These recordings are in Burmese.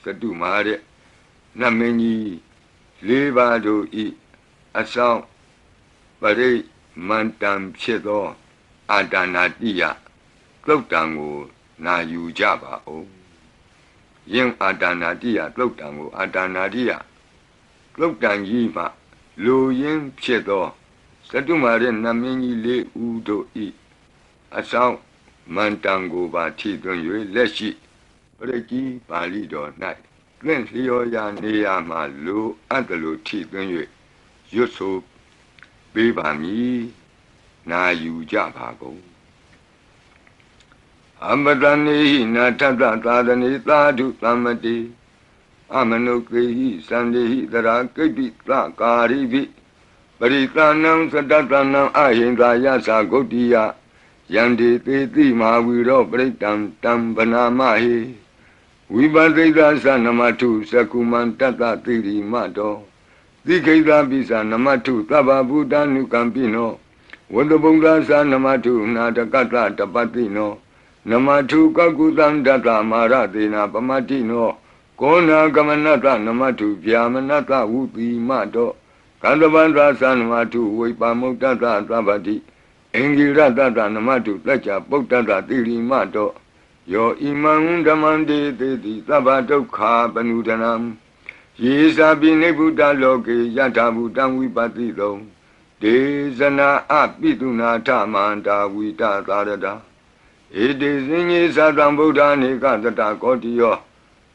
Satu Mare Namini Levado I Assault Pare Mantam Chedo Adanadia Clotango Na Yu Java O Yin Adanadia Clotango Adanadia Clotan Yiva Lo Yin Chedo Satu Mare Namini Le Udo I Assault Mantango Bati Don Yu Leshi Reki Palido Night. Glen Lioya Neama Lu Antalo Ti Gunye Yuso Bibami Na Yu Jabago Amadani Natata Tadani Tadu Tamati Amanoki Sandi Dara Kabi Karibi Baritanam Sadatanam Ahinda Yasa Godia Yandi Titi Mawiro Breakdown Tambanamahi Vibadida Sanamatu Sakuman Tata Tiri Mato Dikeda Bisa Namatu Taba Buddha Nukampino Wadabunga Sanamatu Natakata Tapatino Namatu Kakutan Data Maratina Pamatino Kona Gamanata Namatu Vyamanata Uti Mato Kandavandra Sanamatu Wipamutata Tabati Engira Tata Namatu Tacha Putata Tiri Mato Yo imang damande de Tabatoka Banudanam Yesa Bine Buddha Loke Yata Buddhan Vipatito De Zana Apituna Tamanda Vita Tarada It is in Sadam Buddha Nika Tata Kotio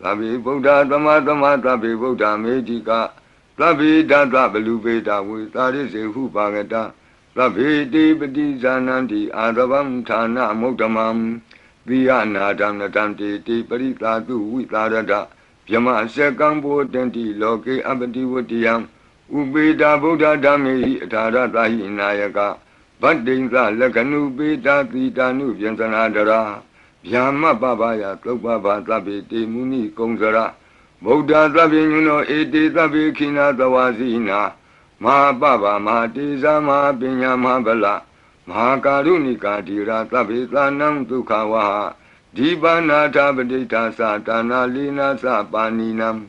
Labi Buddha Tamatama Tabi Buddha Medica Labi Data Belubeta with Taris Hupagata Labi Debati Zanandi Adabam Tana Moktamam Viana Damnatanti, Parita, Vitarada, Yama Sekambo, Denti, Loke, Abati Wutiam, Ubeda Buddha Dami, Tarata Hinayaka, Bandinga, Lakanu, Beta, Tita, Nubiansanadara, Yama Babaya, Topaba, Tabi, Muni, Kongzara, Buddha Tabinuno, Ede Tabi, Kina, Tawazina, Ma Baba, Ma Tiza, Ma Binya, Ma Bala. Mahakarunika Dira Tabita Nam Dukawaha Dibana Tabadita Satana Lina Sapaninam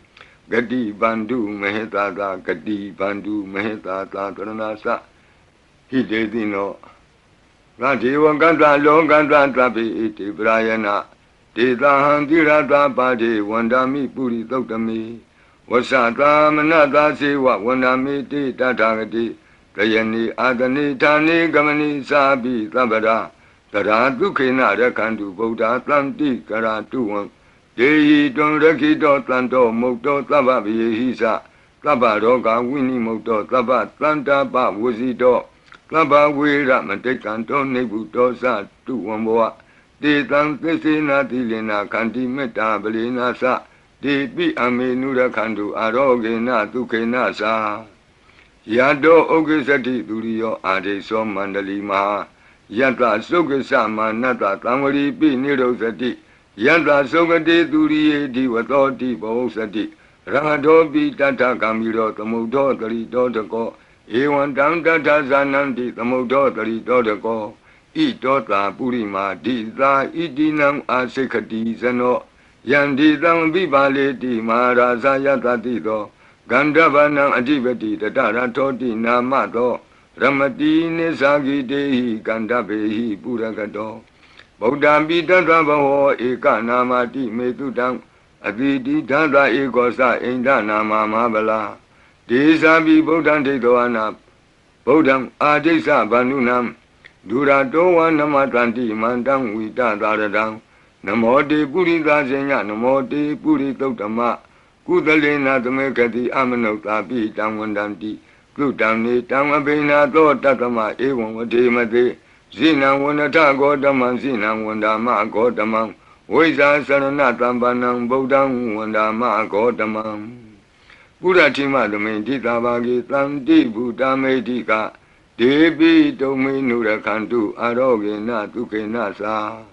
Gadi Bandu Mehetata Gadi Bandu Mehetata Tranasa Hidedino Radiwa Ganda Longanda Tabi Iti Briana Dita Handira Tabadi Wandami Puri Totami Wasata Manata Siwa Wandami Tita Tagadi Rayani Adani Tani Gamani Sabi Tabada Tara Dukina Rakandu Boda Tlanti Karatuan Dehi Don Rakito Tlanto Moto Tababi Hisa Tabaroga Winnie Moto Tabat Tlanta Ba Wuzito Taba Wira Matekanto Nebuto Sa Tuamboa De Tantesina Tilina Kanti Meta Belina Sa De Bi Amenura Kandu Arogena Dukena Sa Yado Ogisati Durio Ade So Mandali Maha Yata Sokasa Manata Tamari Pi Nirosati Yata Sokati Durie Diwatoti Bosati Rangado Tata Kamiro Tamudo Tarito Tako Ewan Dam Tata Zanandi Tamudo Tarito Tako Itota Purima Dita Idinam Asekati Zano Yandi Dam Vibale Di Maharaza Yata Tito Gandavanam Adivati Tatara Toti Namato Ramati Nesagi Dehi Gandabehi Puragato Bodambi Tandrabaho Eka Namati Metudam Aditi Tandra Egosa Inda Nama Mabala Desabi Bodam Dedoana Bodam Adesa Banunam Duradoa Namatranti Mandam Vita Daradam Namote Puri Dazenya Namote Puri Totama Kudalina the Mekati Amanota Bi Damwandanti, Glutani, Damabina, Tatama, Ewan, Wadimade, Zina, Wanata, Godaman, Zina, Wandama, Godamam, Weza Saranatam Banam, Bodam, Wandama, Godamam. Buddha the main Titabagi, Tandi, Buddha Medika, Debi, Dominura Kantu, Arogena, Tuke Nasa,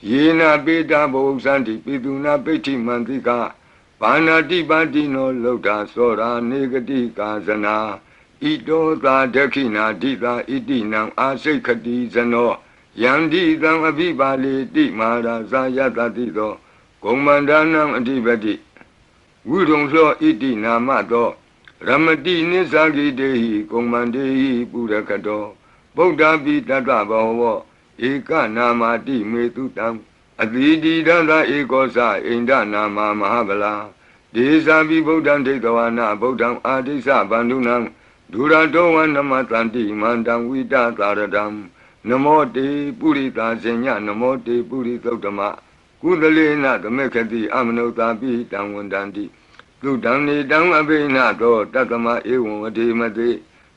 Yena Beta Bosanti, Piduna Peti Mantika. Panati Badino Loda Sora Negati Kazana Ito Da Dekina Dita Idinam Asekati Zano Yandi Dam Abibali Di Mara Zayata Tito Komandanam Adibati ဝိရုံသောဣတိနာမသောရမတိနိသဂိတေဟိကုံမန္တေဟိပုရကတောဗုဒ္ဓပိတတ္တဘောဝဧကနာမတိမေတုတံအတိတိတသဧကောသအိန္ဒနာမမဟာဗလာဒေသပိဗုဒ္ဓံဒိဋ္ဌဝနာဗုဒ္ဓံအာဒိသဗန္ဓုနံဒုရတောဝနမတန္တိမန္တံဝိတသာရတံနမောတေပုရိသာဇညနမောတေပုရိသုတ္တမကုသလေနသမေခတိအမနုဿာပိတံဝန္တန္တိသုတံနေတံအဘိနသောတတ္တမဧဝံဝတိမတိ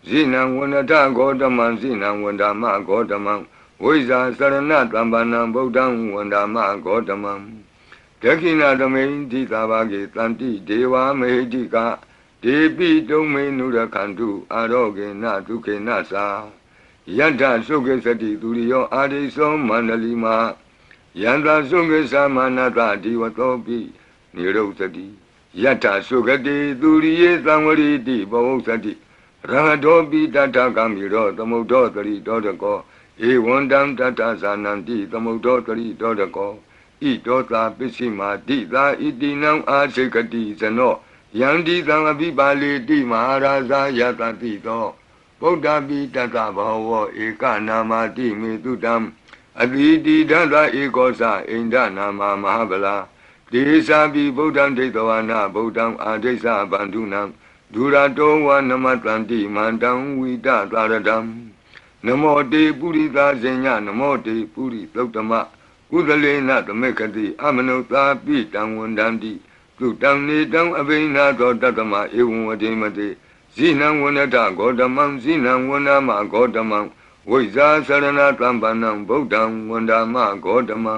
ဇိနံဝန္တဂောတမံဇိနံဝန္ဒမဂောတမံဝိဇာစရဏတမ္ပနံဗုဒ္ဓံဝန္ဒမဂောတမံဒက္ခိဏသမိန်တိသာဘာဂေတန္တိဒေဝမေဟိတိကဒေပိတုံမေနုရခန္တုအာရောဂေနဒုခေနသာယတ္ထသုခေသတိသူရိယောအာရိသောမန္တလီမာယန္တာသုခေသမနတဒီဝတောပိနိရုသတိယတ္ထသုခတိသူရိယေသံဝရိတိဘဝုသတိရဟတောပိတတ္ထကမိရောသမုဒ္ဒောတရိတောတကောဧဝံတံတတ္ထဇာနန္တိသမုဒ္ဒောတရိတောတကောဣတောသာပစ္စည်းမာတိသာဣတိနံအာစေကတိဇနောယန္တိသံအပိပါလေတိမဟာရာဇာယတတိသောဗုဒ္ဓပိတတ္တဘောဝဧကနာမတိမေတုတံအတိတိတသဧကောသအိန္ဒနာမမဟာဗလာဒေသပိဗုဒ္ဓံဒိဋ္ဌဝနာဗုဒ္ဓံအာဒိသဗန္ဓုနံဒုရတောဝနမတန္တိမန္တံဝိတသာရတံနမောတေပုရိသာဇညနမောတေပုရိသုတ္တမကုသလေနသမေခတိအမနုဿာပိတံဝန္တန္တိသုတံနေတံအဘိနာသောတတ္တမဧဝံဝတိမတိဇိနံဝန္တဂောတမံဇိနံဝန္ဒမဂောတမံဝိဇာစရဏတမ္ပနံဗုဒ္ဓံဝန္ဒမဂောတမံ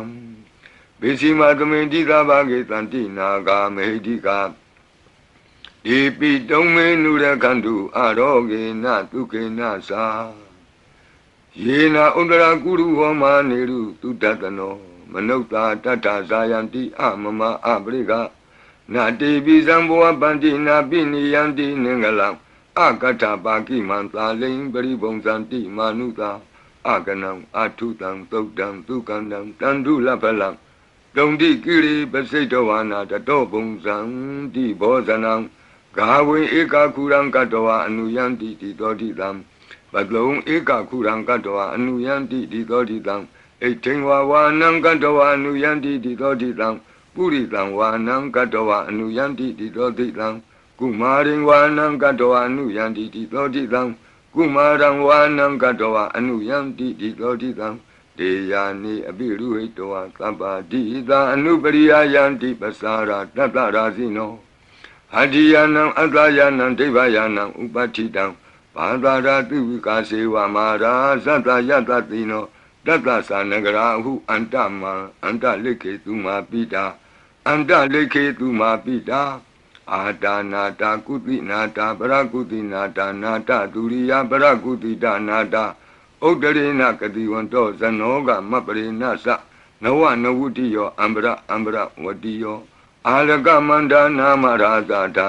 ဘေစီမသမိန်တိသာဘာဂေတန္တိနာဂာမေဟိတိကဒီပိတုံမေနုရခန္တုအာရောဂေနဒုခေနသာယေနာဥဒရာကုရုဟောမာနေရုတုတတနောမနုဿာတတ္ထဇာယန္တိအမမအပရိကနာတေပိဇံဘောပန္တိနာပိနိယန္တိနင်္ဂလံအကထပါကိမန္တာလိံပရိပုံဇန္တိမာနုသာအကနံအထုတံသုတ်တံသုကန္တံတန္တုလဖလံတုံတိကိရိပစိတဝါနာတတောပုံဇံတိဘောဇနံဂါဝေဧကခုရံကတဝအနုယန္တိတိသောတိတံပတလုံးဧကခုရံကတဝအနုယန္တိတိသောတိတံဣဋ္ဌိဝါဝါနံကတဝအနုယန္တိတိသောတိတံပုရိသံဝါနံကတဝအနုယန္တိတိသောတိတံကုမာရိဝါနံကတဝအနုယန္တိတိသောတိတံကုမာရံဝါနံကတဝအနုယန္တိတိသောတိတံဒေယာနိအပိရုဟိတဝသဗ္ဗတိသာအနုပရိယယန္တိပစာရာတတ္တရာစီနောအတ္တိယနံအတ္တယနံဒိဗ္ဗယနံဥပဋ္ဌိတံဘာသာရာတိဝိကာစေဝမာရာသတ္တယတတိနောတတ္တသနဂရာဟုအန္တမံအန္တလိခေတုမာပိတာအန္တလိခေတုမာပိတာအာတာနာတာကုတိနာတာပရကုတိနာတာနာတာဒုရိယပရကုတိတာနာတာဥဒ္ဒရေနကတိဝန္တောဇနောကမပရိနသနဝနဝုတိယောအံပရဝတိယောအာလကမန္ဒနာမရာဇာတံ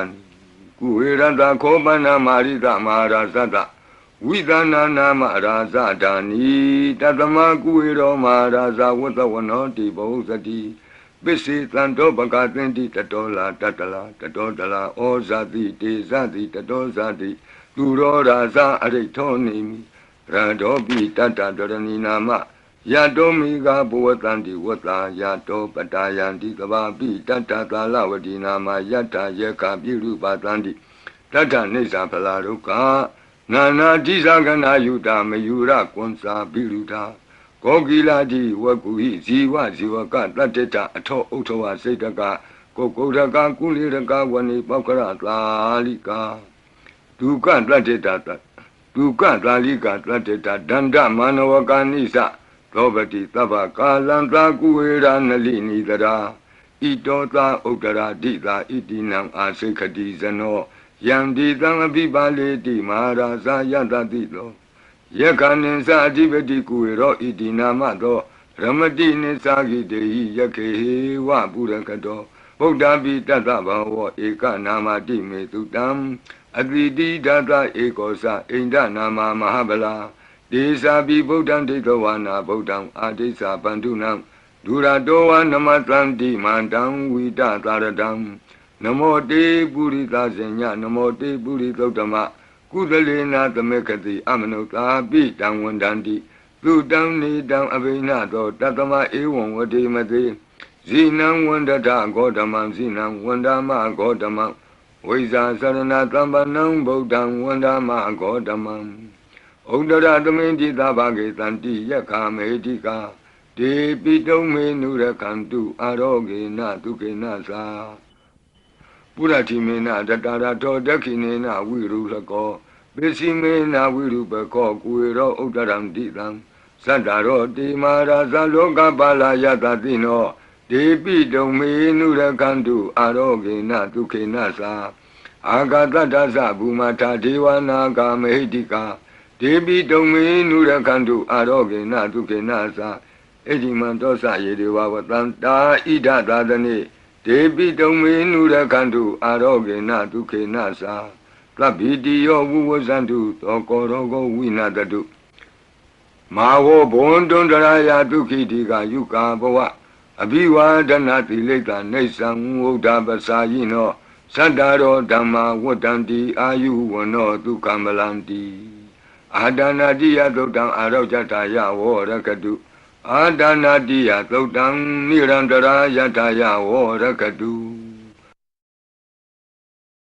ကုဝေရတခောပနာမာရိသမဟာရာဇတဝိသနာနာမရာဇတာနိတတမကုဝေရောမဟာရာဇဝတ္တဝနောတိဘုဇတိပစ္စေတံတောပကသင်္တိတတောလာတတလာတတောတလာဩဇာတိတေဇတိတတောဇာတိသူရောရာဇအရိထောနေမိရတောပိတတ္တဒရဏီနာမယတောမိဂဘဝတန္တိဝတ္တာယတောပတာယန္တိသဘာပိတတ္တသာလဝတိနာမယတ္တယေကပိရုပသန္တိတတ္တနိစ္စဖလာဒုက္ခနာနာတိဇဂနာယုတာမယုရကွန်စာပိရုတာကောကိလာတိဝကုဟိဇီဝဇီဝကတတ္တတအထောဥထဝစိတ်တကကိုကုရကကုလိရကဝနိပောက္ခရသာလိကာဒုက္ခတတ္တတဒုက္ခသာလိကာတတ္တတဒန္တမနဝကာနိသသောပတိသဗ္ဗကာလံသာကုဝေရနလိနိတရာဣတောသာဥဒ္ဒရာတိသာဣတိနံအာစိခတိဇနောယံဒီသံအပိပါလေတိမဟာရာဇယတတိလောယက္ခဏိသအဓိပတိကုဝေရောဣတိနာမသောရမတိနိသဂိတေဟိယခေဟေဝပုရကတောဗုဒ္ဓပိတတ္တဘောဝဧကနာမတိမေတုတံအတိတိဒသဧကောသအိန္ဒနာမမဟာဗလာဒေသာပိဗုဒ္ဓံဒိဋ္ဌဝါနာဗုဒ္ဓံအာဒိသဗန္ဓုနံဒုရတောဝနမတန္တိမန္တံဝိတသာရတံ နမောတေပုရိသဇညနမောတေပုရိသုတ္တမကုသလေနာသမေကတိအမနုသာပိတံဝန္တန္တိသုတံနေတံအဘိနသောတတမဧဝံဝတိမတိဇိနံဝန္တထဂေါတမံဇိနံဝန္ဒမဂေါတမံဝိဇာသရဏသမ္ပနံဗုဒ္ဓံဝန္ဒမဂေါတမံဩဒရသမိန်တိသဘာဂေတန္တိယက္ခမေတိကာဒေပိတုံမေနုရခန္တုအာရောဂေနဒုက္ခေနသာပုရတိမေနတတရာတောဒက္ခိနေနဝိရုလကောပိစီမေနဝိရုပကောကုေရောဥဒ္ဒရံတိတံသတ္တရောတိမာရာဇလောကပါလာယတတိနောဒေပိတုံမေနုရခန္တုအာရောဂေနဒုက္ခေနသာအာဂတတ္တသဘူမထာဒေဝနာဂာမေဟိတိကာဒေပိတုံမေနုရခန္တုအာရောဂေနဒုက္ခေနသာဣတိမံတောသယေဒေဝဝတံတာဣဒသာသနေဒေပိတုံမေနုရခန္တုအာရောဂေနဒုက္ခေနသာသဗ္ဗိတိယောဝုဝဇန္တုသောကောရောဂောဝိနာတတုမာဝောဘွန်တွန်တရာယဒုက္ခိတိကယုကာဘဝအဘိဝါဒနာတိလိကနေသံဝုဒ္ဓပစာယိနောသတ္တရောဓမ္မာဝတ္တန္တိအာယုဝနောဒုက္ခမလန္တိအာဒါနာတိယသုတ်တံအာရောဇတာယဝောရကတုအာဒါနာတိယသုတ်တံနိရန္တရာယထာယဝောရကတု